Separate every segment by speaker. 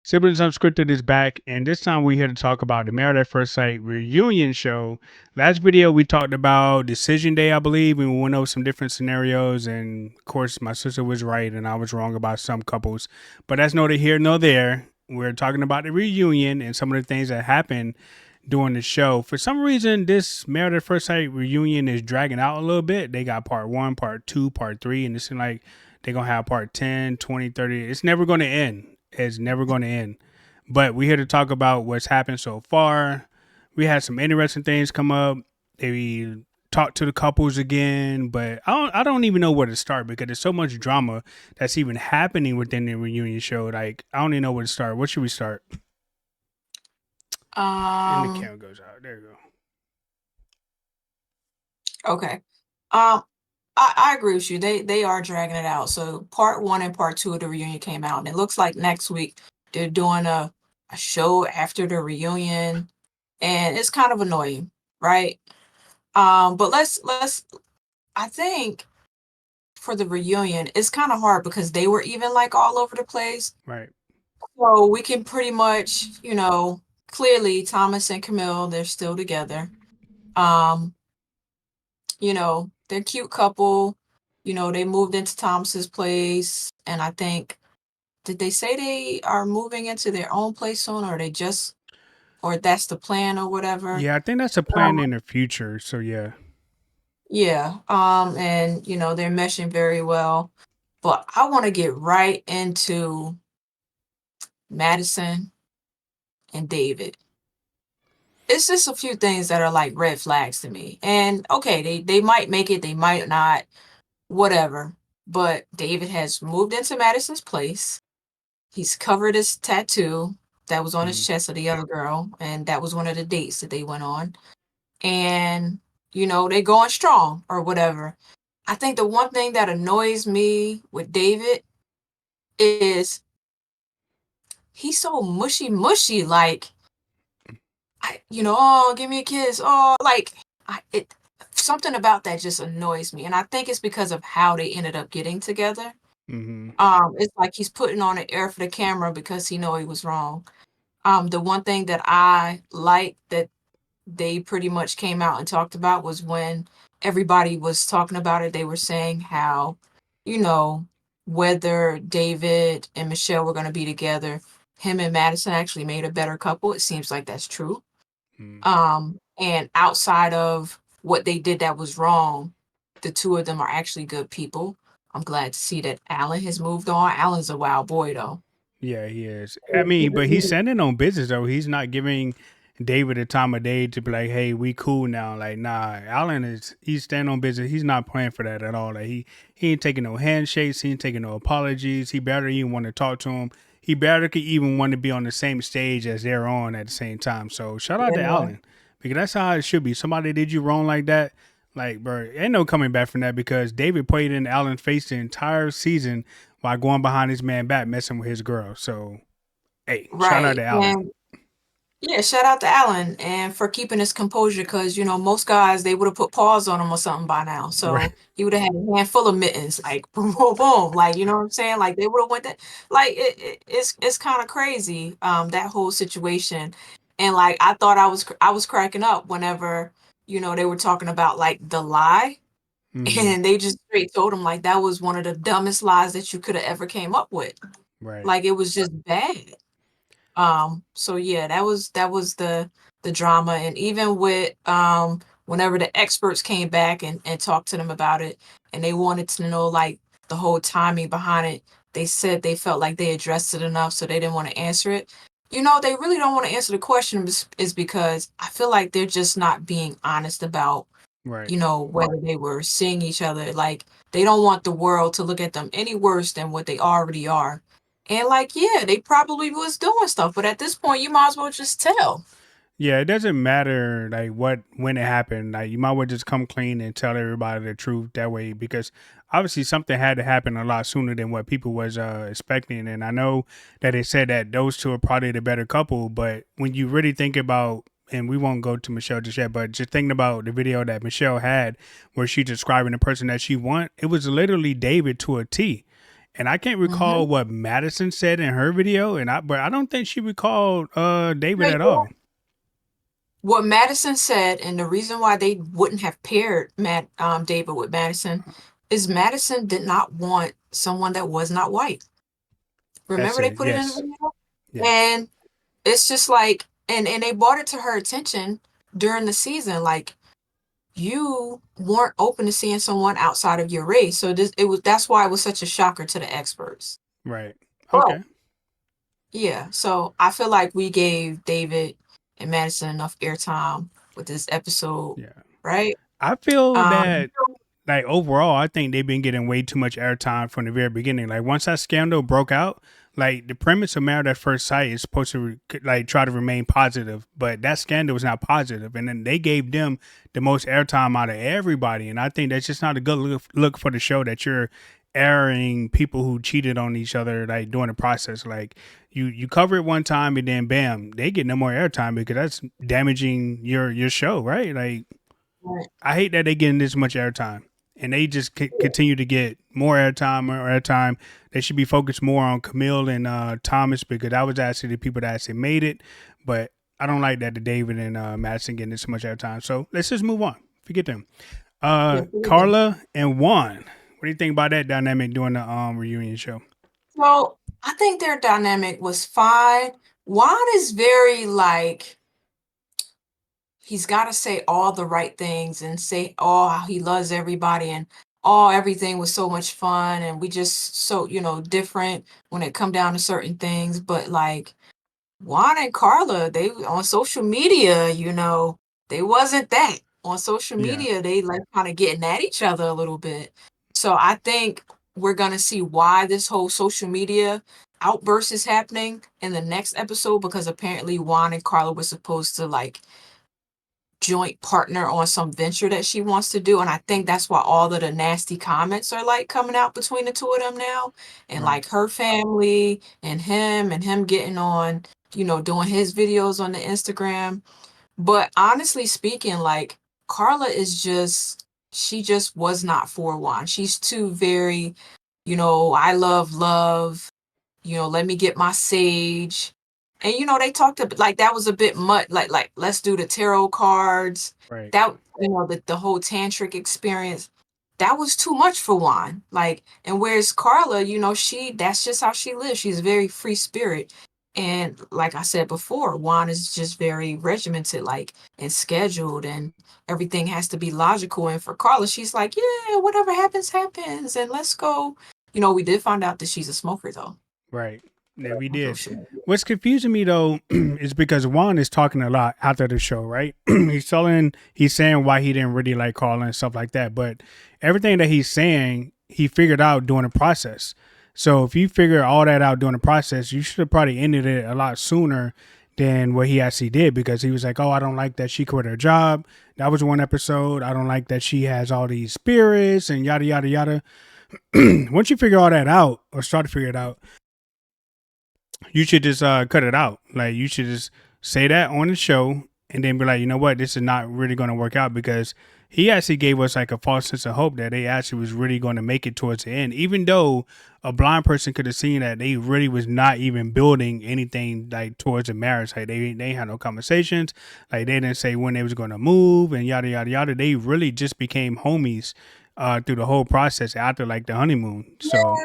Speaker 1: Siblings Unscripted is back, and this time we're here to talk about the Married at First Sight reunion show. Last video we talked about Decision Day, I believe, and we went over some different scenarios. And of course, my sister was right, and I was wrong about some couples. But that's neither here nor there. We're talking about the reunion and some of the things that happened during the show. For some reason, this Married at First Sight reunion is dragging out a little bit. They got part one, part two, part three, and it seems like they're going to have part 10, 20, 30. It's never going to end. It's never going to end. But we're here to talk about what's happened so far. We had some interesting things come up. They talked to the couples again, but I don't even know where to start because there's so much drama that's even happening within the reunion show. Like I don't even know where to start. What should we start? And the
Speaker 2: Um,
Speaker 1: camera goes out. There you go.
Speaker 2: okay. Um, I agree with you. They are dragging it out. So part one and part two of the reunion came out, and it looks like next week they're doing a show after the reunion, and it's kind of annoying, right? But let's I think for the reunion, it's kind of hard because they were even like all over the place.
Speaker 1: Right.
Speaker 2: So we can pretty much, clearly Thomas and Camille, they're still together. Um, they're a cute couple. They moved into Thomas's place, and I think did they say they are moving into their own place soon, or they just, or that's the plan or whatever.
Speaker 1: Yeah, I think that's a plan
Speaker 2: Um,
Speaker 1: in the future. So yeah.
Speaker 2: yeah. And they're meshing very well. But I want to get right into Madison and David. It's just a few things that are like red flags to me. And okay, they might make it, they might not, whatever. But David has moved into Madison's place. He's covered his tattoo that was on his
Speaker 1: Mm.
Speaker 2: chest of the other girl, and that was one of the dates that they went on. And they going strong or whatever. I think the one thing that annoys me with David is he's so mushy mushy. Like oh, give me a kiss. Oh, like it. Something about that just annoys me, and I think it's because of how they ended up getting together.
Speaker 1: Mm-hmm.
Speaker 2: It's like he's putting on an air for the camera because he know he was wrong. The one thing that I like that they pretty much came out and talked about was when everybody was talking about it, they were saying how, you know, whether David and Michelle were going to be together, him and Madison actually made a better couple. It seems like that's true.
Speaker 1: Mm.
Speaker 2: And outside of what they did that was wrong, the two of them are actually good people. I'm glad to see that Alan has moved on. Alan's a wild boy though.
Speaker 1: Yeah, he is. I mean, but he's sending on business though. He's not giving David the time of day to be like, "Hey, we cool now." Like, nah, Allen is he's standing on business. He's not playing for that at all. Like, he ain't taking no handshakes. He ain't taking no apologies. He better even want to talk to him. He better could even want to be on the same stage as they're on at the same time. So shout out to
Speaker 2: Yeah.
Speaker 1: Allen because that's how it should be. Somebody did you wrong like that. Like, bro, ain't no coming back from that because David played in Allen's face the entire season while going behind his man back messing with his girl. So, hey, shout out
Speaker 2: Right.
Speaker 1: to Allen.
Speaker 2: And yeah, shout out to Alan and for keeping his composure because, most guys, they would have put paws on him or something by now.
Speaker 1: Right.
Speaker 2: So he would have had a handful of mittens, like boom, boom, boom. Like, you know what I'm saying? Like they would have went that like it's kind of crazy, that whole situation. And like I thought I was cracking up whenever, they were talking about like the lie.
Speaker 1: Mm-hmm.
Speaker 2: And they just straight told him like that was one of the dumbest lies that you could have ever came up with.
Speaker 1: Right.
Speaker 2: Like it was just bad. So yeah, that was the drama. And even with whenever the experts came back and talked to them about it and they wanted to know like the whole timing behind it, they said they felt like they addressed it enough so they didn't want to answer it. They really don't want to answer the question is because I feel like they're just not being honest about,
Speaker 1: Right.
Speaker 2: whether they were seeing each other. Like they don't want the world to look at them any worse than what they already are. And like, yeah, they probably was doing stuff, but at this point, you might as well just tell.
Speaker 1: Yeah, it doesn't matter like what when it happened. Like you might well just come clean and tell everybody the truth that way because obviously something had to happen a lot sooner than what people was expecting. And I know that they said that those two are probably the better couple, but when you really think about and we won't go to Michelle just yet, but just thinking about the video that Michelle had where she describing the person that she want, it was literally David to a T. And I can't
Speaker 2: Mm-hmm.
Speaker 1: recall what Madison said in her video, but I don't think she recalled David
Speaker 2: Yeah,
Speaker 1: at
Speaker 2: you're right.
Speaker 1: all.
Speaker 2: What Madison said, and the reason why they wouldn't have paired David with Madison, is Madison did not want someone that was not white.
Speaker 1: That's
Speaker 2: Remember they
Speaker 1: it.
Speaker 2: put it in the
Speaker 1: Yes.
Speaker 2: video?
Speaker 1: Yeah.
Speaker 2: And it's just like, and they brought it to her attention during the season, like you weren't open to seeing someone outside of your race. So that's why it was such a shocker to the experts.
Speaker 1: Right.
Speaker 2: But
Speaker 1: Okay.
Speaker 2: yeah, so I feel like we gave David and Madison enough airtime with this episode,
Speaker 1: Yeah.
Speaker 2: right?
Speaker 1: I feel
Speaker 2: Um,
Speaker 1: that like overall, I think they've been getting way too much airtime from the very beginning. Like once that scandal broke out, like the premise of Married at First Sight is supposed to like try to remain positive, but that scandal was not positive, and then they gave them the most airtime out of everybody, and I think that's just not a good look for the show that you're airing people who cheated on each other like during the process. Like you cover it one time and then bam, they get no more airtime because that's damaging your show, right? Like
Speaker 2: right.
Speaker 1: I hate that they getting this much airtime, and they just continue to get more airtime, more airtime. They should be focused more on Camille and Thomas because that was actually the people that actually made it. But I don't like that the David and Madison getting this much airtime. So let's just move on. Forget them.
Speaker 2: Yeah, pretty good.
Speaker 1: Karla and Juan. What do you think about that dynamic during the reunion show?
Speaker 2: So I think their dynamic was fine. Juan is very like he's got to say all the right things and say oh how he loves everybody and oh everything was so much fun and we just so different when it come down to certain things. But like Juan and Karla, they on social media, they wasn't that. On social
Speaker 1: Yeah,
Speaker 2: media, they like kind of getting at each other a little bit. So I think we're gonna see why this whole social media outburst is happening in the next episode because apparently Juan and Karla were supposed to like joint partner on some venture that she wants to do. And I think that's why all of the nasty comments are like coming out between the two of them now. And
Speaker 1: right,
Speaker 2: like her family and him getting on, doing his videos on the Instagram. But honestly speaking, like Karla is she just was not for Juan. She's too very, I love, let me get my sage. And they talked about like that was a bit much, like let's do the tarot cards.
Speaker 1: right,
Speaker 2: That the whole tantric experience, that was too much for Juan. Like, and whereas Karla, that's just how she lives. She's a very free spirit. And like I said before, Juan is just very regimented, like and scheduled, and everything has to be logical. And for Karla, she's like, yeah, whatever happens, happens, and let's go. We did find out that she's a smoker though
Speaker 1: right. Yeah, we
Speaker 2: on
Speaker 1: did.
Speaker 2: social media.
Speaker 1: What's confusing me though is because Juan is talking a lot after the show, right? He's saying why he didn't really like Carla and stuff like that. But everything that he's saying, he figured out during the process. So if you figure all that out during the process, you should have probably ended it a lot sooner than what he actually did because he was like, "Oh, I don't like that she quit her job." That was one episode. I don't like that she has all these spirits and yada yada yada. Once you figure all that out or start to figure it out, you should just cut it out. Like you should just say that on the show and then be like, you know what, this is not really going to work out because he actually gave us like a false sense of hope that they actually was really going to make it towards the end, even though a blind person could have seen that they really was not even building anything like towards a marriage. Like they had no conversations. Like they didn't say when they was going to move and yada yada yada. They really just became homies through the whole process after like the honeymoon. So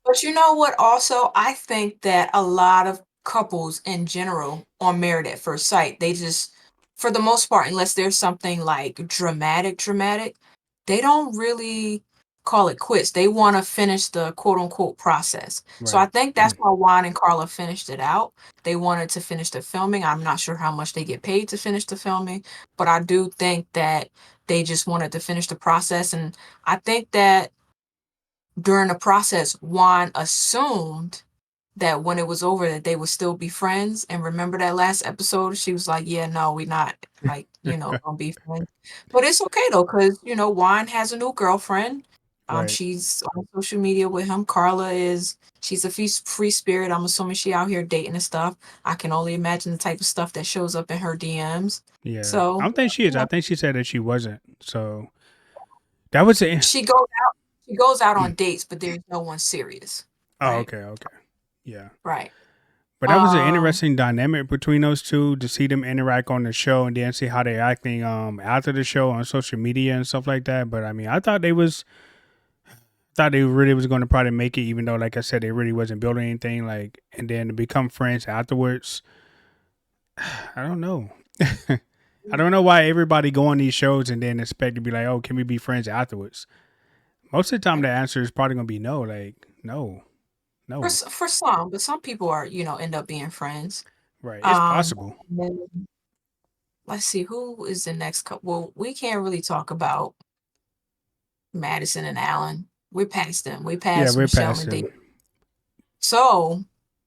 Speaker 2: But you know what? Also, I think that a lot of couples in general on Married at First Sight, they just, for the most part, unless there's something like dramatic, they don't really call it quits. They want to finish the quote unquote process. So I
Speaker 1: right,
Speaker 2: think that's why Juan and Carla finished it out. They wanted to finish the filming. I'm not sure how much they get paid to finish the filming, but I do think that they just wanted to finish the process. And I think that during the process, Juan assumed that when it was over that they would still be friends. And remember that last episode? She was like, yeah, no, we're not like, gonna be friends. But it's okay though, because Juan has a new girlfriend.
Speaker 1: right.
Speaker 2: She's on social media with him. Karla she's a free spirit. I'm assuming she out here dating and stuff. I can only imagine the type of stuff that shows up in her DMs.
Speaker 1: Yeah, I
Speaker 2: So,
Speaker 1: don't think she is.
Speaker 2: you
Speaker 1: I
Speaker 2: know,
Speaker 1: think she said that she wasn't. So that was it.
Speaker 2: she goes out. She goes out on dates, but there's no one serious,
Speaker 1: Oh,
Speaker 2: right?
Speaker 1: okay, okay, yeah.
Speaker 2: Right.
Speaker 1: But that was an
Speaker 2: Um,
Speaker 1: interesting dynamic between those two to see them interact on the show and then see how they're acting after the show on social media and stuff like that. But I mean, I thought they really was going to probably make it, even though, like I said, they really wasn't building anything. Like, and then to become friends afterwards, I don't know. I don't know why everybody go on these shows and then expect to be like, oh, can we be friends afterwards? Most of the time, the answer is probably gonna be no. Like, no, no.
Speaker 2: for some, but some people are, end up being friends.
Speaker 1: Right? It's
Speaker 2: Um,
Speaker 1: possible.
Speaker 2: and then let's see who is the next couple. Well, we can't really talk about Madison and Alan. We're past them. We
Speaker 1: Yeah,
Speaker 2: passed
Speaker 1: we're
Speaker 2: Michelle
Speaker 1: past
Speaker 2: and
Speaker 1: them.
Speaker 2: David. So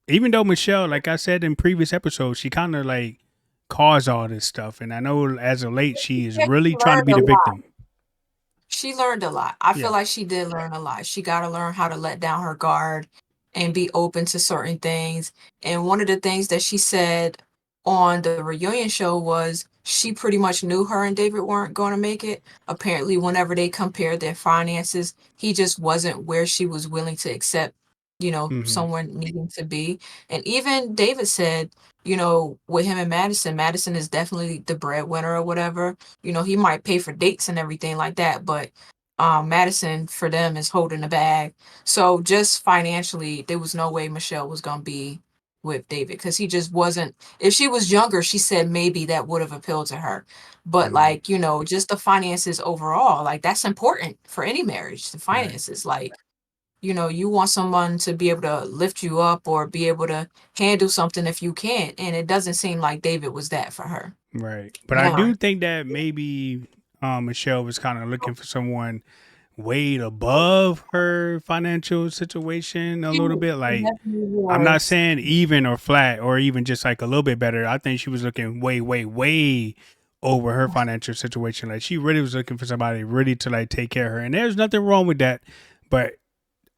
Speaker 1: Even though Michelle, like I said in previous episodes, she kind of like caused all this stuff, and I know as of late she is
Speaker 2: yeah,
Speaker 1: really
Speaker 2: she
Speaker 1: trying to
Speaker 2: learned
Speaker 1: be
Speaker 2: a
Speaker 1: the
Speaker 2: lot.
Speaker 1: victim.
Speaker 2: She learned a lot. I feel
Speaker 1: Yeah.
Speaker 2: like she did learn a lot. She got to learn how to let down her guard and be open to certain things. And one of the things that she said on the reunion show was she pretty much knew her and David weren't going to make it. Apparently, whenever they compared their finances, he just wasn't where she was willing to accept,
Speaker 1: Mm-hmm.
Speaker 2: someone needing to be. And even David said, with him and Madison, Madison is definitely the breadwinner or whatever. He might pay for dates and everything like that, but Madison for them is holding the bag. So just financially, there was no way Michelle was gonna be with David because he just wasn't. If she was younger, she said maybe that would have appealed to her. But
Speaker 1: Mm-hmm.
Speaker 2: like, just the finances overall, like that's important for any marriage, the
Speaker 1: Right.
Speaker 2: finances. Like, you want someone to be able to lift you up or be able to handle something if you can't. And it doesn't seem like David was that for her.
Speaker 1: Right. But I
Speaker 2: Now,
Speaker 1: do think that maybe Michelle was kind of looking for someone way above her financial situation a
Speaker 2: she
Speaker 1: little bit. Like,
Speaker 2: definitely
Speaker 1: I'm not
Speaker 2: was.
Speaker 1: saying even or flat or even just like a little bit better. I think she was looking way, way, way over her financial situation. Like, she really was looking for somebody really to like take care of her. And there's nothing wrong with that. But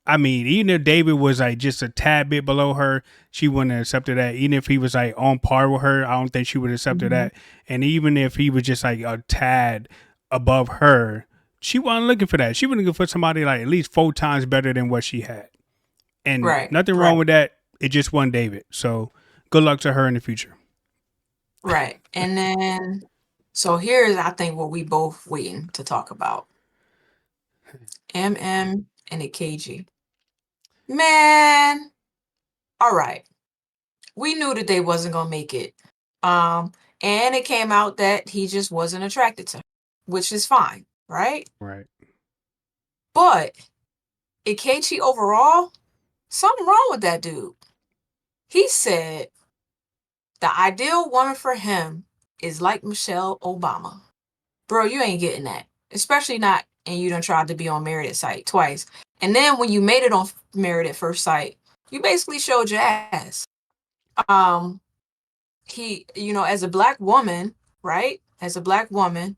Speaker 1: I mean, even if David was like just a tad bit below her, she wouldn't have accepted that. Even if he was like on par with her, I don't think she would have accepted
Speaker 2: Mhm.
Speaker 1: that. And even if he was just like a tad above her, she wasn't looking for that. She was looking for somebody like at least 4 times better than what she had. And
Speaker 2: Right,
Speaker 1: nothing
Speaker 2: right,
Speaker 1: wrong with that. It just wasn't David. So good luck to her in the future.
Speaker 2: right. And then, so here's, I think, what we both waiting to talk about. MM and AKG. Man, all right. We knew that they wasn't gonna make it. Um, and it came out that he just wasn't attracted to her, which is fine, right?
Speaker 1: Right.
Speaker 2: But AKG overall, something wrong with that dude. He said the ideal woman for him is like Michelle Obama. Bro, you ain't getting that. Especially not, and you done tried to be on Married at Sight twice. And then when you made it on Married at First Sight, you basically showed your ass. Um, he, as a black woman, right? As a black woman,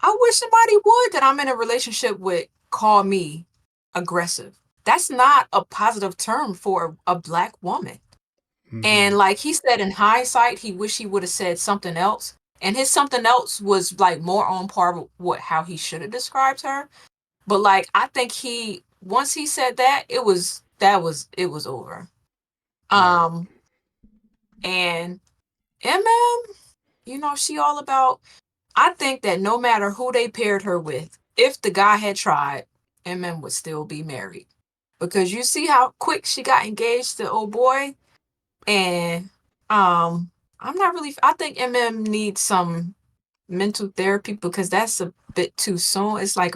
Speaker 2: I wish somebody would that I'm in a relationship with call me aggressive. That's not a positive term for a black woman.
Speaker 1: Mm-hmm.
Speaker 2: And like he said in hindsight, he wished he would have said something else. And his something else was like more on par with how he should have described her. But like I think he once he said that, it was over.
Speaker 1: Right.
Speaker 2: Um and MM, she all about I think that no matter who they paired her with, if the guy had tried, MM would still be married. Because you see how quick she got engaged to old boy. And I'm not really I think MM needs some mental therapy because that's a bit too soon. It's like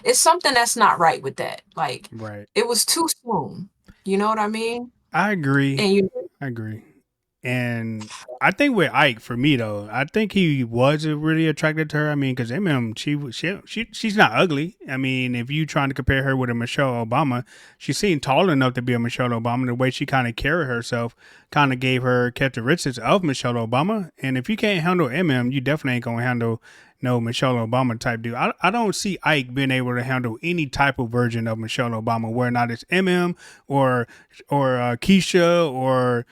Speaker 2: it's something that's not right with that. Like
Speaker 1: Right.
Speaker 2: it was too soon. You know what I mean?
Speaker 1: I agree.
Speaker 2: And you
Speaker 1: I agree. And I think with Ike, for me though, I think he was really attracted to her. I mean, because MM, she's not ugly. I mean, if you trying to compare her with a Michelle Obama, she seemed tall enough to be a Michelle Obama. The way she kind of carried herself kind of gave her characteristics of Michelle Obama. And if you can't handle MM, you definitely ain't gonna handle no Michelle Obama type dude. I don't see Ike being able to handle any type of version of Michelle Obama, whether or not it's MM or Keisha or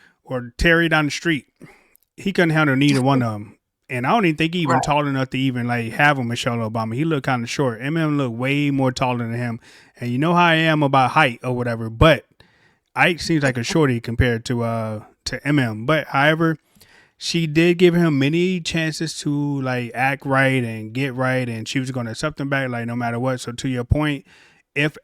Speaker 1: Terry down the street. He couldn't handle neither one of them. And I don't even think he even
Speaker 2: Right.
Speaker 1: tall enough to even like have a Michelle Obama. He looked kind of short. MM looked way more taller than him. And you know how I am about height or whatever, but Ike seems like a shorty compared to MM. But however, she did give him many chances to like act right and get right, and she was going to accept him back like no matter what. So to your point, if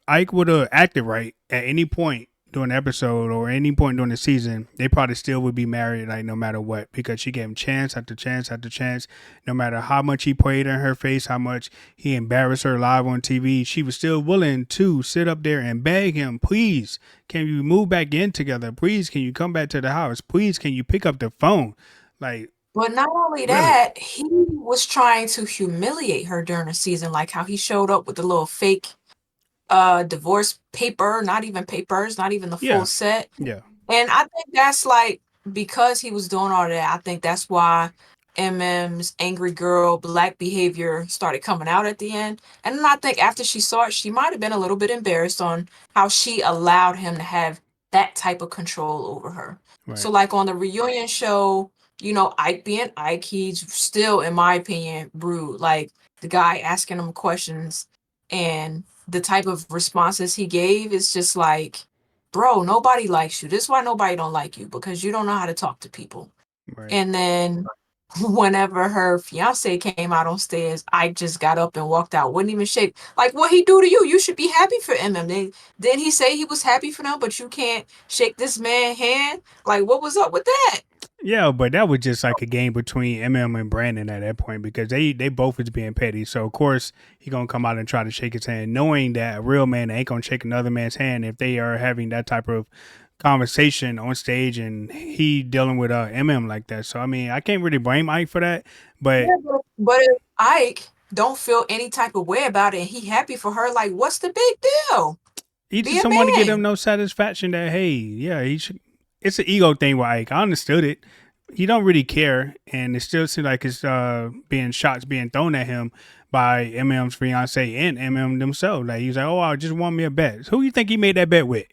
Speaker 1: Ike would have acted right at any point during the episode or any point during the season, they probably still would be married like no matter what, because she gave him chance after chance after chance. No matter how much he played in her face, how much he embarrassed her live on TV, she was still willing to sit up there and beg him, please, can you move back in together? Please, can you come back to the house? Please, can you pick up the phone? Like,
Speaker 2: But not only
Speaker 1: really?
Speaker 2: that, he was trying to humiliate her during the season, like how he showed up with the little fake divorce paper, not even papers, not even the full
Speaker 1: Yeah.
Speaker 2: set.
Speaker 1: Yeah.
Speaker 2: And I think that's like because he was doing all that, I think that's why MM's angry girl black behavior started coming out at the end. And then I think after she saw it, she might have been a little bit embarrassed on how she allowed him to have that type of control over her. So
Speaker 1: Right.
Speaker 2: like on the reunion show, Ike being Ike, he's still, in my opinion, rude. Like the guy asking him questions and the type of responses he gave is just like, bro, nobody likes you. This is why nobody don't like you, because you don't know how to talk to people.
Speaker 1: Right.
Speaker 2: And then whenever her fiance came out on stairs, I just got up and walked out. Wouldn't even shake. Like, what he do to you? You should be happy for him. Then he say he was happy for them, but you can't shake this man's hand. Like, what was up with that?
Speaker 1: Yeah, but that was just like a game between MM and Brandon at that point, because they both was being petty. So of course he gonna come out and try to shake his hand, knowing that a real man ain't gonna shake another man's hand if they are having that type of conversation on stage and he dealing with MM like that. So I mean, I can't really blame Ike for that, but
Speaker 2: Yeah, but if Ike don't feel any type of way about it and he happy for her, like, what's the big deal?
Speaker 1: he
Speaker 2: Be
Speaker 1: just
Speaker 2: a
Speaker 1: don't want to get him
Speaker 2: man.
Speaker 1: no satisfaction that hey, yeah, he should. It's an ego thing with Ike. I understood it. He don't really care, and it still seems like it's being shots being thrown at him by MM's fiance and MM themselves. Like he's like, oh, I just won me a bet. Who you think he made that bet with?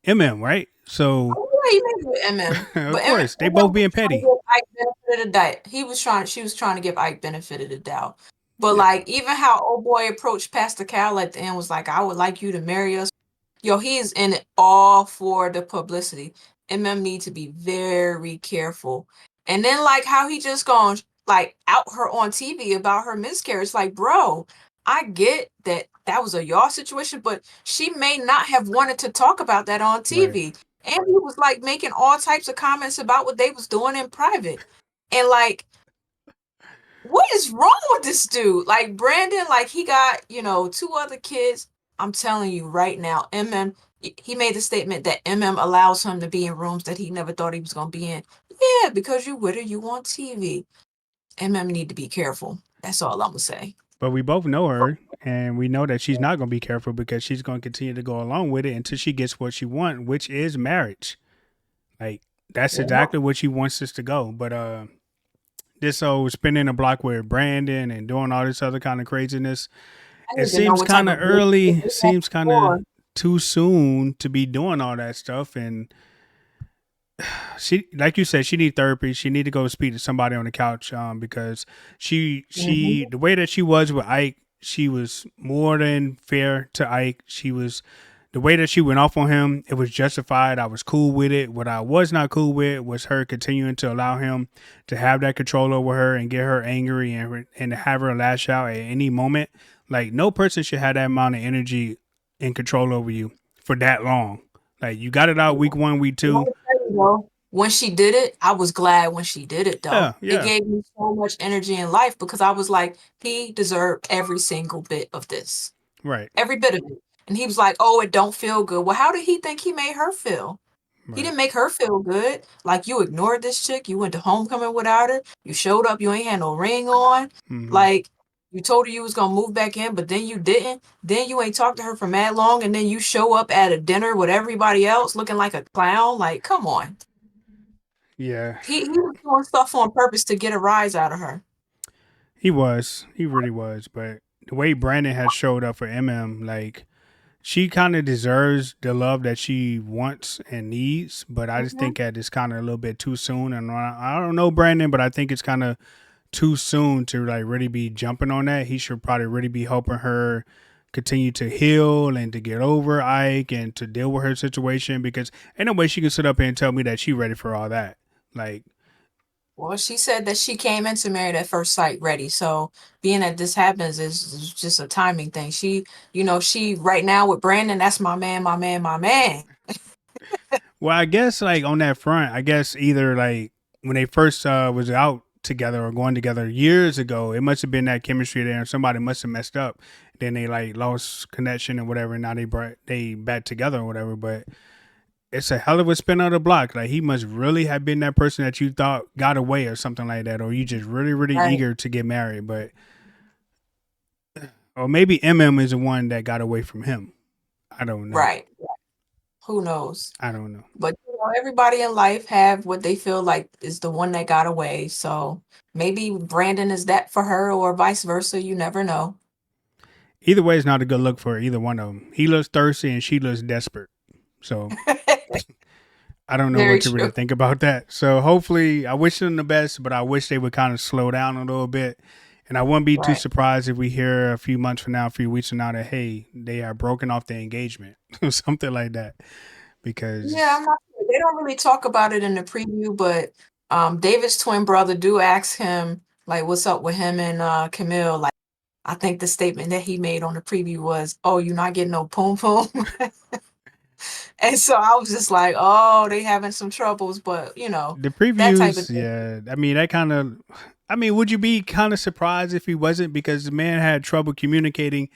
Speaker 1: MM, right? So
Speaker 2: Oh, yeah, he made it with MM.
Speaker 1: of
Speaker 2: But MM,
Speaker 1: course they both
Speaker 2: was
Speaker 1: being
Speaker 2: trying to
Speaker 1: petty.
Speaker 2: give Ike benefit of the doubt. She was trying to give Ike benefit of the doubt. But
Speaker 1: Yeah,
Speaker 2: like even how old boy approached Pastor Cal at the end was like, I would like you to marry us. Yo, he is in it all for the publicity. MM need to be very careful. And then like how he just gone like out her on TV about her miscarriage. Like, bro, I get that that was a y'all situation, but she may not have wanted to talk about that on
Speaker 1: right.
Speaker 2: TV. And he was like making all types of comments about what they was doing in private. And like, what is wrong with this dude? Like Brandon, like he got, two other kids. I'm telling you right now, he made the statement that MM allows him to be in rooms that he never thought he was gonna be in. Yeah, because you with her, you on TV. MM need to be careful. That's all I'm gonna say.
Speaker 1: But we both know her, and we know that she's not going to be careful because she's going to continue to go along with it until she gets what she wants, which is marriage. Like that's
Speaker 2: Yeah.
Speaker 1: exactly what she wants us to go. But this old spinning a block with Brandon and doing all this other kind of craziness,
Speaker 2: I
Speaker 1: it
Speaker 2: need to know
Speaker 1: seems
Speaker 2: what type
Speaker 1: kind of
Speaker 2: of relationship
Speaker 1: early.
Speaker 2: they had
Speaker 1: Seems kind of
Speaker 2: before.
Speaker 1: too soon to be doing all that stuff. And she, like you said, she need therapy. She need to go speak to somebody on the couch. Because
Speaker 2: Mhm.
Speaker 1: the way that she was with Ike, she was more than fair to Ike. She was the way that she went off on him, it was justified. I was cool with it. What I was not cool with was her continuing to allow him to have that control over her and get her angry and have her lash out at any moment. Like no person should have that amount of energy and control over you for that long. Like you got it out week one, week
Speaker 2: Let
Speaker 1: two.
Speaker 2: me tell you though, when she did it, I was glad when she did it though.
Speaker 1: Yeah,
Speaker 2: It
Speaker 1: yeah,
Speaker 2: gave me so much energy in life because I was like, he deserved every single bit of this.
Speaker 1: right,
Speaker 2: Every bit of it. And he was like, oh, it don't feel good. Well, how did he think he made her feel? He
Speaker 1: right.
Speaker 2: didn't make her feel good. Like you ignored this chick. You went to homecoming without her. You showed up. You ain't had no ring on.
Speaker 1: Mm-hmm.
Speaker 2: Like you told her you was gonna move back in, but then you didn't. Then you ain't talked to her for mad long, and then you show up at a dinner with everybody else looking like a clown. Like, come on.
Speaker 1: Yeah,
Speaker 2: He was doing stuff on purpose to get a rise out of her.
Speaker 1: he was. He really was. But the way Brandon has showed up for MM, like she kind of deserves the love that she wants and needs, but I just
Speaker 2: Mhm.
Speaker 1: think that it's kind of a little bit too soon. And I don't know Brandon, but I think it's kind of too soon to like really be jumping on that. He should probably really be helping her continue to heal and to get over Ike and to deal with her situation, because ain't no way she can sit up here and tell me that she ready for all that. Like,
Speaker 2: Well, she said that she came into Married at First Sight ready. So being that this happens is just a timing thing. She right now with Brandon, that's my man, my man, my man.
Speaker 1: well, I guess like on that front, I guess either like when they first was out together or going together years ago, it must have been that chemistry there, and somebody must have messed up. Then they like lost connection and whatever. And now they back together or whatever. But it's a hell of a spin on the block. Like he must really have been that person that you thought got away or something like that, or you just really really
Speaker 2: Right,
Speaker 1: eager to get married. But or maybe is the one that got away from him. I don't know.
Speaker 2: right. Who knows?
Speaker 1: I don't know.
Speaker 2: But everybody in life have what they feel like is the one that got away. So maybe Brandon is that for her, or vice versa. You never know.
Speaker 1: Either way, it's not a good look for either one of them. He looks thirsty and she looks desperate. So I don't know
Speaker 2: Very
Speaker 1: what to really
Speaker 2: true.
Speaker 1: think about that. So hopefully, I wish them the best, but I wish they would kind of slow down a little bit. And I wouldn't be too
Speaker 2: Right.
Speaker 1: surprised if we hear a few months from now, a few weeks from now, that hey, they are broken off the engagement, something like that.
Speaker 2: Yeah,
Speaker 1: Because
Speaker 2: I'm not sure. They don't really talk about it in the preview, but David's twin brother do ask him like what's up with him and Camille. Like I think the statement that he made on the preview was, "Oh, you're not getting no poom poom." And so I was just like, "Oh, they having some troubles," but
Speaker 1: the
Speaker 2: that type of
Speaker 1: previews,
Speaker 2: thing.
Speaker 1: yeah, I mean that kind of. I mean, would you be kind of surprised if he wasn't? Because the man had trouble communicating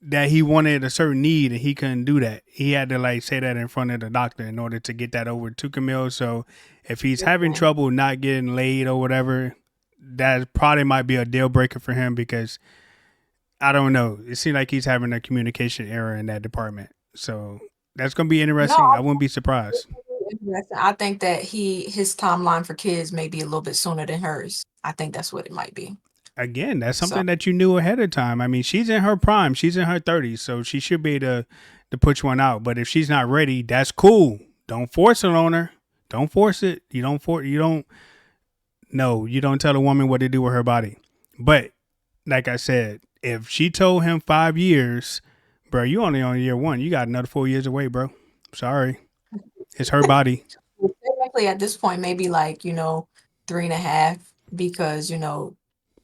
Speaker 1: that he wanted a certain need and he couldn't do that. He had to like say that in front of the doctor in order to get that over to Camille. So if he's having
Speaker 2: Yeah.
Speaker 1: trouble not getting laid or whatever, that probably might be a deal breaker for him, because I don't know. It seems like he's having a communication error in that department. So that's gonna be
Speaker 2: No,
Speaker 1: interesting. I wouldn't be surprised.
Speaker 2: interesting. I think that his timeline for kids may be a little bit sooner than hers. I think that's what it might be.
Speaker 1: Again, that's
Speaker 2: So
Speaker 1: something that you knew ahead of time. I mean, she's in her prime. She's in her 30s, so she should be able to push one out. But if she's not ready, that's cool. Don't force it on her. Don't force it. You don't no, you don't tell a woman what to do with her body. But like I said, if she told him 5 years, bro, you only on year one. You got another 4 years away, bro. Sorry. It's her body.
Speaker 2: well, technically at this point, maybe like, 3.5 because,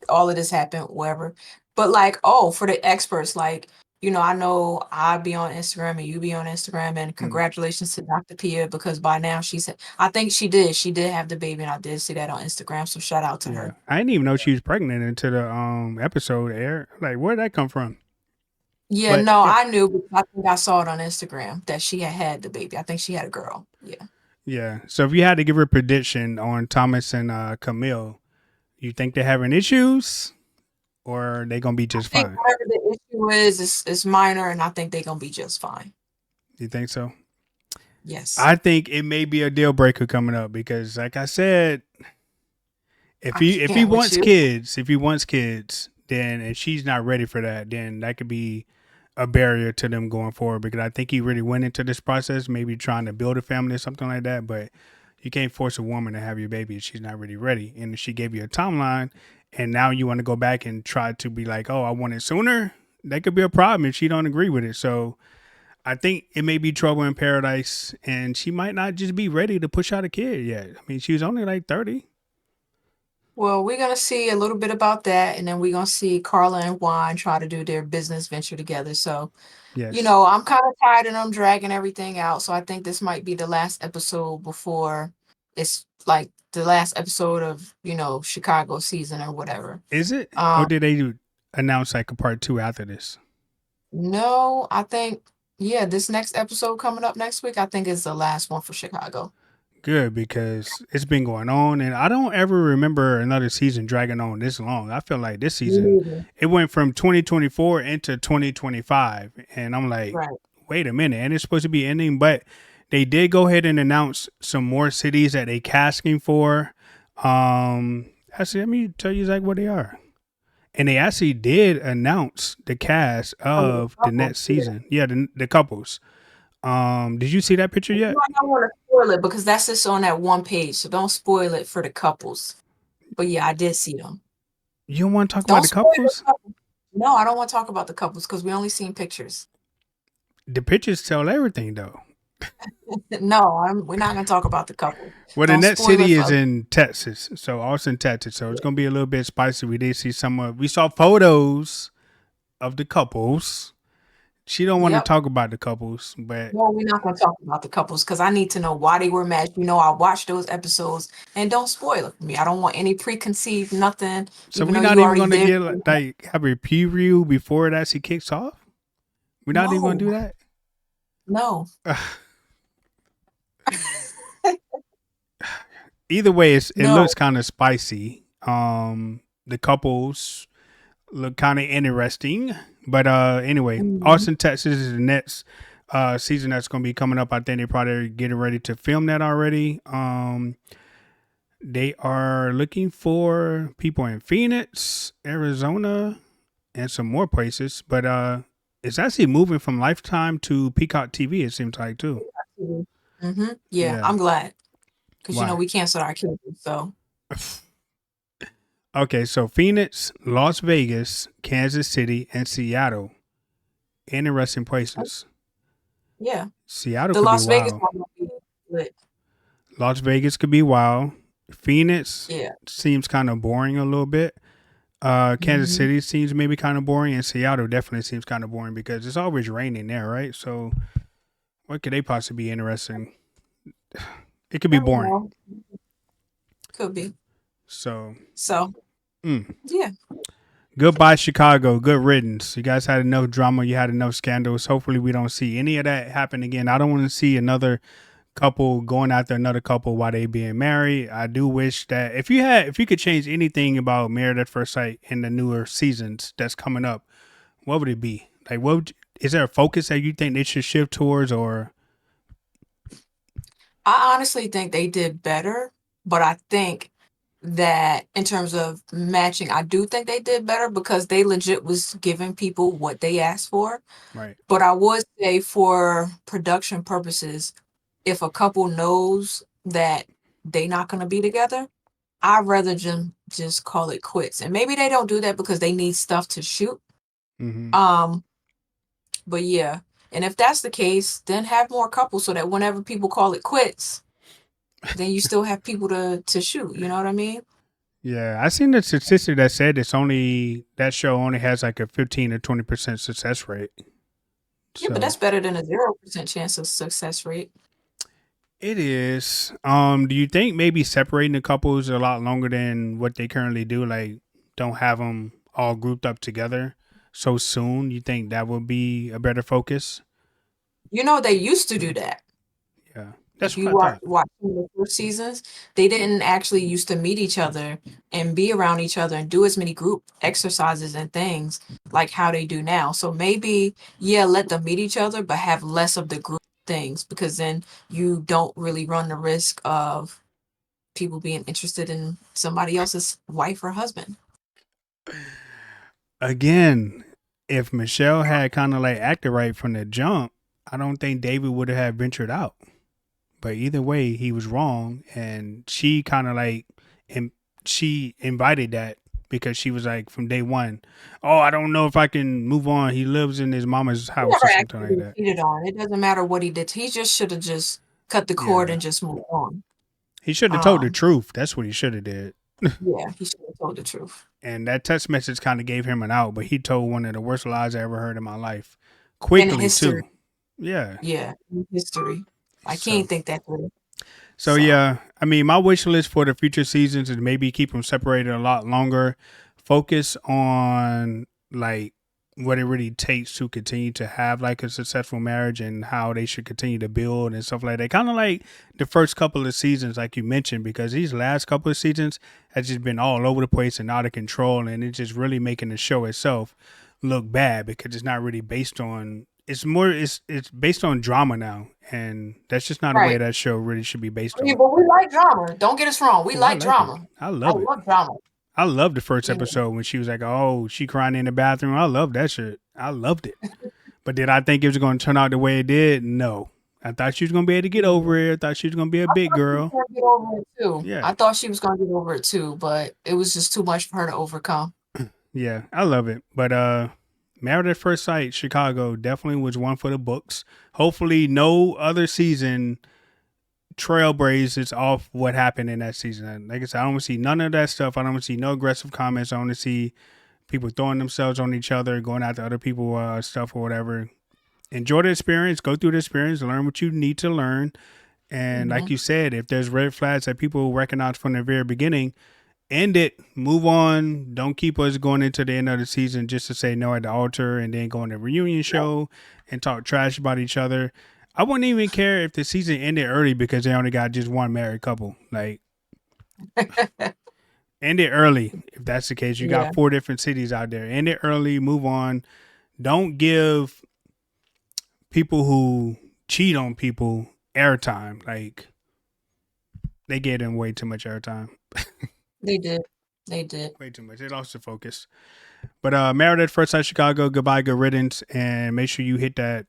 Speaker 2: all of this happened, whatever. But like, oh, for the experts, like, I know I be on Instagram and you be on Instagram, and
Speaker 1: Mm.
Speaker 2: congratulations to Dr. Pia because by now she said, I think she did have the baby, and I did see that on Instagram. So shout out to
Speaker 1: Yeah.
Speaker 2: her.
Speaker 1: I didn't even know she was pregnant until the episode aired. Like, where'd that come from?
Speaker 2: Yeah,
Speaker 1: But
Speaker 2: no,
Speaker 1: yeah.
Speaker 2: I knew because I think I saw it on Instagram that she had the baby. I think she had a girl. Yeah.
Speaker 1: Yeah. So if you had to give a prediction on Thomas and Camille, you think they're having issues or are they gonna be
Speaker 2: I
Speaker 1: just
Speaker 2: think
Speaker 1: fine?
Speaker 2: whatever the issue is minor, and I think they're gonna be just fine.
Speaker 1: You think so?
Speaker 2: Yes.
Speaker 1: I think it may be a deal breaker coming up because, like I said,
Speaker 2: I
Speaker 1: if he
Speaker 2: can't with
Speaker 1: wants
Speaker 2: you.
Speaker 1: kids, then and she's not ready for that, then that could be a barrier to them going forward. Because I think he really went into this process, maybe trying to build a family or something like that. But you can't force a woman to have your baby if she's not really ready. And if she gave you a timeline, and now you want to go back and try to be like, oh, I want it sooner. That could be a problem if she don't agree with it. So I think it may be trouble in paradise, and she might not just be ready to push out a kid yet. I mean, she was only like 30.
Speaker 2: Well, we're gonna see a little bit about that, and then we're gonna see Karla and Juan try to do their business venture together. So,
Speaker 1: Yes.
Speaker 2: I'm kind of tired of them dragging everything out. So I think this might be the last episode before it's like the last episode of, Chicago season or whatever.
Speaker 1: Is it? Or
Speaker 2: Um,
Speaker 1: did they announce like a part two after this?
Speaker 2: no, I think yeah, this next episode coming up next week, I think is the last one for Chicago.
Speaker 1: Good, because it's been going on, and I don't ever remember another season dragging on this long. I feel like this
Speaker 2: Me
Speaker 1: season
Speaker 2: neither.
Speaker 1: it went from 2024 into 2025, and I'm like,
Speaker 2: Right.
Speaker 1: wait a minute, and it's supposed to be ending, but they did go ahead and announce some more cities that they casting for. Actually, let me tell you exactly what they are. And they actually did announce the cast
Speaker 2: I mean,
Speaker 1: of the
Speaker 2: couple.
Speaker 1: next
Speaker 2: Yeah.
Speaker 1: season. Yeah, the couples. Did you see that picture
Speaker 2: You
Speaker 1: yet?
Speaker 2: know, I don't want to spoil it because that's just on that one page, so don't spoil it for the couples. But yeah, I did see them.
Speaker 1: You don't want to talk about
Speaker 2: Don't
Speaker 1: the
Speaker 2: spoil the
Speaker 1: couples?
Speaker 2: couples. No, I don't want to talk about the couples because we only seen pictures.
Speaker 1: The pictures tell everything, though.
Speaker 2: No, we're not gonna talk about the couple.
Speaker 1: Well, the
Speaker 2: Don't
Speaker 1: next
Speaker 2: spoil it
Speaker 1: city
Speaker 2: for
Speaker 1: is
Speaker 2: other
Speaker 1: in Texas, so Austin, Texas. So it's
Speaker 2: people.
Speaker 1: gonna be a little bit spicy. We did see some. We saw photos of the couples. She don't want to
Speaker 2: Yep.
Speaker 1: talk about the couples, but
Speaker 2: No, we're not gonna talk about the couples because I need to know why they were mad. You know, I watched those episodes and don't spoil it for me. I don't want any preconceived nothing,
Speaker 1: so
Speaker 2: even
Speaker 1: we're
Speaker 2: though
Speaker 1: not
Speaker 2: you
Speaker 1: even
Speaker 2: already
Speaker 1: gonna
Speaker 2: did.
Speaker 1: get like have a preview before it actually kicks off. We're not even gonna do
Speaker 2: No,
Speaker 1: that.
Speaker 2: no.
Speaker 1: Either way, it
Speaker 2: No.
Speaker 1: looks kind of spicy. The couples look kind of interesting, but anyway,
Speaker 2: Mhm.
Speaker 1: Austin, Texas is the next season that's going to be coming up. I think they're probably getting ready to film that already. They are looking for people in Phoenix, Arizona, and some more places, but it's actually moving from Lifetime to Peacock TV. It seems like too.
Speaker 2: Mm-hmm. Yeah,
Speaker 1: Yeah.
Speaker 2: I'm glad because you know
Speaker 1: Why?
Speaker 2: we canceled our cable, so
Speaker 1: Okay, so Phoenix, Las Vegas, Kansas City, and Seattle. Interesting places.
Speaker 2: yeah,
Speaker 1: Seattle
Speaker 2: the
Speaker 1: could be
Speaker 2: Las Vegas
Speaker 1: wild.
Speaker 2: one will be lit.
Speaker 1: Las Vegas could be wild. Phoenix
Speaker 2: Yeah.
Speaker 1: seems kind of boring a little bit. Kansas
Speaker 2: Mm-hmm.
Speaker 1: City seems maybe kind of boring, and Seattle definitely seems kind of boring because it's always raining there, right? So what could they possibly be interesting? It could be
Speaker 2: Never
Speaker 1: boring.
Speaker 2: know. Could be.
Speaker 1: So,
Speaker 2: So
Speaker 1: mm.
Speaker 2: yeah.
Speaker 1: Goodbye, Chicago. Good riddance. You guys had enough drama. You had enough scandals. Hopefully, we don't see any of that happen again. I don't want to see another couple going after another couple while they being married. I do wish that if you could change anything about Married at First Sight in the newer seasons that's coming up, what would it be? Like, is there a focus that you think they should shift towards, or
Speaker 2: I honestly think they did better, but I think that in terms of matching, I do think they did better because they legit was giving people what they asked for.
Speaker 1: right?
Speaker 2: But I would say for production purposes, if a couple knows that they not gonna be together, I'd rather just call it quits. And maybe they don't do that because they need stuff to shoot.
Speaker 1: Mm-hmm.
Speaker 2: Um, but yeah. And if that's the case, then have more couples so that whenever people call it quits, then you still have people to shoot. You know what I mean?
Speaker 1: Yeah, I seen the statistic that said it's only that show only has like a 15 to 20% success rate.
Speaker 2: Yeah, but
Speaker 1: So
Speaker 2: that's better than a 0% chance of success rate.
Speaker 1: it is. Do you think maybe separating the couples a lot longer than what they currently do? Like, don't have them all grouped up together so soon. You think that would be a better focus?
Speaker 2: You know, they used to do that.
Speaker 1: Yeah,
Speaker 2: If
Speaker 1: that's
Speaker 2: you
Speaker 1: what I thought.
Speaker 2: watch some of the first seasons, they didn't actually used to meet each other and be around each other and do as many group exercises and things like how they do now. So maybe, yeah, let them meet each other, but have less of the group things because then you don't really run the risk of people being interested in somebody else's wife or husband.
Speaker 1: Again, if Michelle had kind of like acted right from the jump, I don't think David would have ventured out. But either way, he was wrong, and she kind of like, and she invited that because she was like from day one, oh, I don't know if I can move on. He lives in his mama's
Speaker 2: He
Speaker 1: house or
Speaker 2: never
Speaker 1: something
Speaker 2: actually
Speaker 1: like
Speaker 2: been
Speaker 1: that.
Speaker 2: cheated on. It doesn't matter what he did. He just should have just cut the cord
Speaker 1: Yeah,
Speaker 2: and just moved on.
Speaker 1: he should have told the
Speaker 2: Um,
Speaker 1: truth. That's what he should have did.
Speaker 2: yeah, he should have told the truth.
Speaker 1: And that text message kind of gave him an out, but he told one of the worst lies I ever heard in my life,
Speaker 2: In
Speaker 1: quickly
Speaker 2: history,
Speaker 1: too. Yeah.
Speaker 2: yeah, in history. I
Speaker 1: So
Speaker 2: can't think that through.
Speaker 1: So
Speaker 2: So
Speaker 1: yeah, I mean, my wish list for the future seasons is maybe keep them separated a lot longer. Focus on like what it really takes to continue to have like a successful marriage and how they should continue to build and stuff like that. Kind of like the first couple of seasons, like you mentioned, because these last couple of seasons has just been all over the place and out of control, and it's just really making the show itself look bad because it's not really based on it's based on drama now, and that's just not a way
Speaker 2: right.
Speaker 1: that show really should be based
Speaker 2: I mean,
Speaker 1: on.
Speaker 2: but we like drama. Don't get us wrong. We
Speaker 1: Oh, I
Speaker 2: like
Speaker 1: like it.
Speaker 2: drama.
Speaker 1: I
Speaker 2: I
Speaker 1: love it.
Speaker 2: love drama.
Speaker 1: I loved the first
Speaker 2: Yeah.
Speaker 1: episode when she was like, "Oh, she crying in the bathroom." I love that shit. I loved it. But did I think it was going to turn out the way it did? No. I thought she was going to be able to get over
Speaker 2: Yeah.
Speaker 1: it. I thought she was going to be a
Speaker 2: I
Speaker 1: big
Speaker 2: thought she was
Speaker 1: girl.
Speaker 2: gonna get over it too.
Speaker 1: Yeah.
Speaker 2: I thought she was gonna get over it too, but it was just too much for her to overcome.
Speaker 1: Yeah. I love it. But Married at First Sight Chicago definitely was one for the books. Hopefully no other season trailblazes off what happened in that season. Like I said, I don't want to see none of that stuff. I don't want to see no aggressive comments. I want to see people throwing themselves on each other, going after other people stuff or whatever. Enjoy the experience, go through the experience, learn what you need to learn. And like
Speaker 2: Mhm.
Speaker 1: you said, if there's red flags that people recognize from the very beginning, end it, move on. Don't keep us going into the end of the season just to say no at the altar and then go on a reunion show and talk trash about each other. I wouldn't even care if the season ended early because they only got just one married couple. Like, end it early if that's the case. You
Speaker 2: Yeah,
Speaker 1: got 4 different cities out there. End it early, move on. Don't give people who cheat on people airtime. Like, they gave them way too much airtime.
Speaker 2: they did. They did.
Speaker 1: Way too much. They lost the focus. But Married at First Sight Chicago, goodbye, good riddance. And make sure you hit that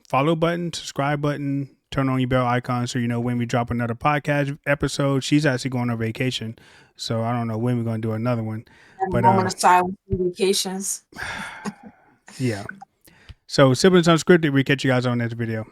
Speaker 1: follow button, subscribe button, turn on your bell icon so you know when we drop another podcast episode. She's actually going on vacation. So I don't know when we're going to do another one.
Speaker 2: Had a
Speaker 1: But
Speaker 2: moment of silence and vacations.
Speaker 1: yeah. So Siblings Unscripted, we catch you guys on the next video.